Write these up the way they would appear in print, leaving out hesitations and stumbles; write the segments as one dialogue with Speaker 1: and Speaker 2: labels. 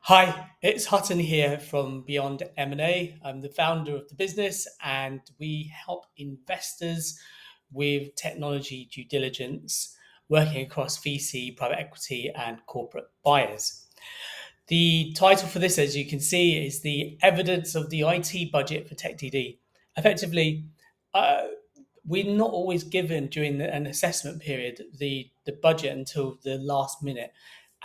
Speaker 1: Hi, it's Hutton here from Beyond M&A. I'm the founder of the business and we help investors with technology due diligence, working across VC, private equity, and corporate buyers. The title for this, as you can see, is the evidence of the IT budget for TechDD. Effectively, uh, we're not always given during an assessment period the budget until the last minute,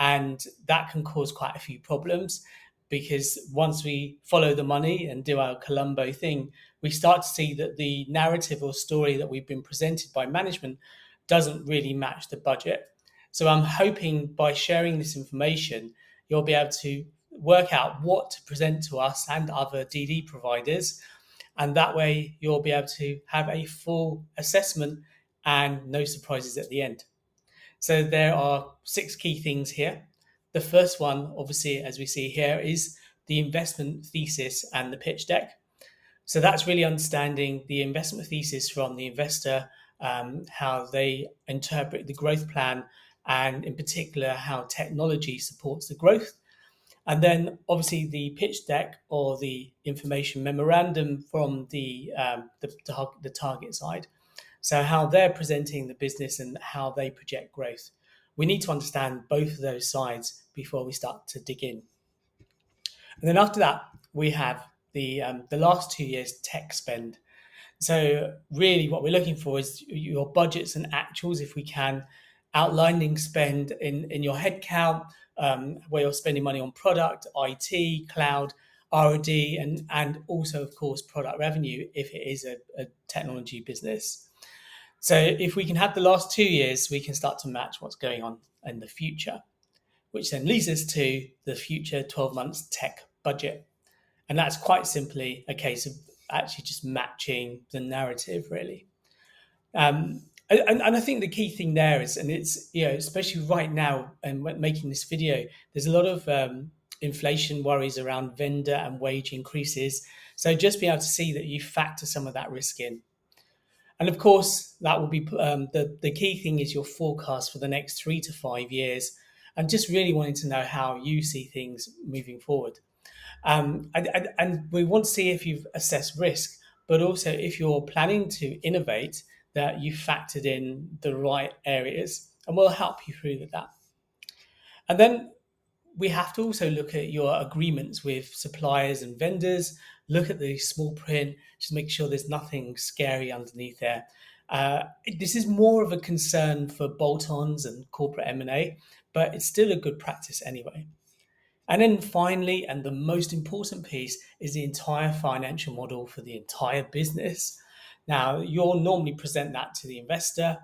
Speaker 1: and that can cause quite a few problems because once we follow the money and do our Columbo thing, we start to see that the narrative or story that we've been presented by management doesn't really match the budget. So I'm hoping by sharing this information, you'll be able to work out what to present to us and other DD providers, and that way you'll be able to have a full assessment and no surprises at the end. So there are six key things here. The first one, obviously, as we see here, is the investment thesis and the pitch deck. So that's really understanding the investment thesis from the investor, how they interpret the growth plan, and in particular, how technology supports the growth. And then obviously the pitch deck or the information memorandum from the target side. So how they're presenting the business and how they project growth. We need to understand both of those sides before we start to dig in. And then after that, we have the last 2 years tech spend. So really what we're looking for is your budgets and actuals, if we can, outlining spend in your headcount, where you're spending money on product, IT, cloud, R&D, and also, of course, product revenue if it is a technology business. So if we can have the last 2 years, we can start to match what's going on in the future, which then leads us to the future 12 months tech budget. And that's quite simply a case of actually just matching the narrative, really. And I think the key thing there is, and it's, especially right now and when making this video, there's a lot of inflation worries around vendor and wage increases. So just be able to see that you factor some of that risk in. And of course, that will be the key thing is your forecast for the next 3 to 5 years, and just really wanting to know how you see things moving forward. And we want to see if you've assessed risk, but also if you're planning to innovate, that you factored in the right areas, and we'll help you through with that. And then we have to also look at your agreements with suppliers and vendors, look at the small print, just make sure there's nothing scary underneath there. This is more of a concern for bolt-ons and corporate M&A, but it's still a good practice anyway. And then finally, and the most important piece, is the entire financial model for the entire business. Now, you'll normally present that to the investor.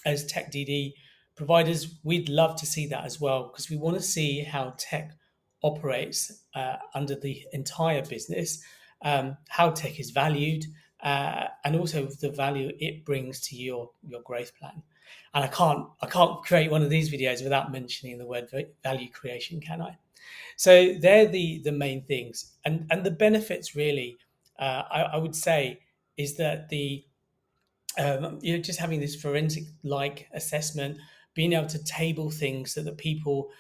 Speaker 1: As tech DD providers, we'd love to see that as well because we want to see how tech operates under the entire business, how tech is valued, and also the value it brings to your growth plan. And I can't create one of these videos without mentioning the word value creation, can I? So they're the main things, and the benefits really, I would say, is that just having this forensic like assessment, being able to table things so that people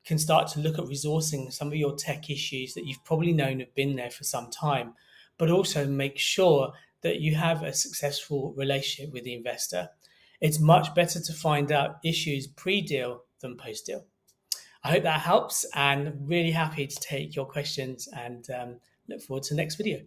Speaker 1: can start to look at resourcing some of your tech issues that you've probably known have been there for some time, but also make sure that you have a successful relationship with the investor. It's much better to find out issues pre-deal than post-deal. I hope that helps, and really happy to take your questions and look forward to the next video.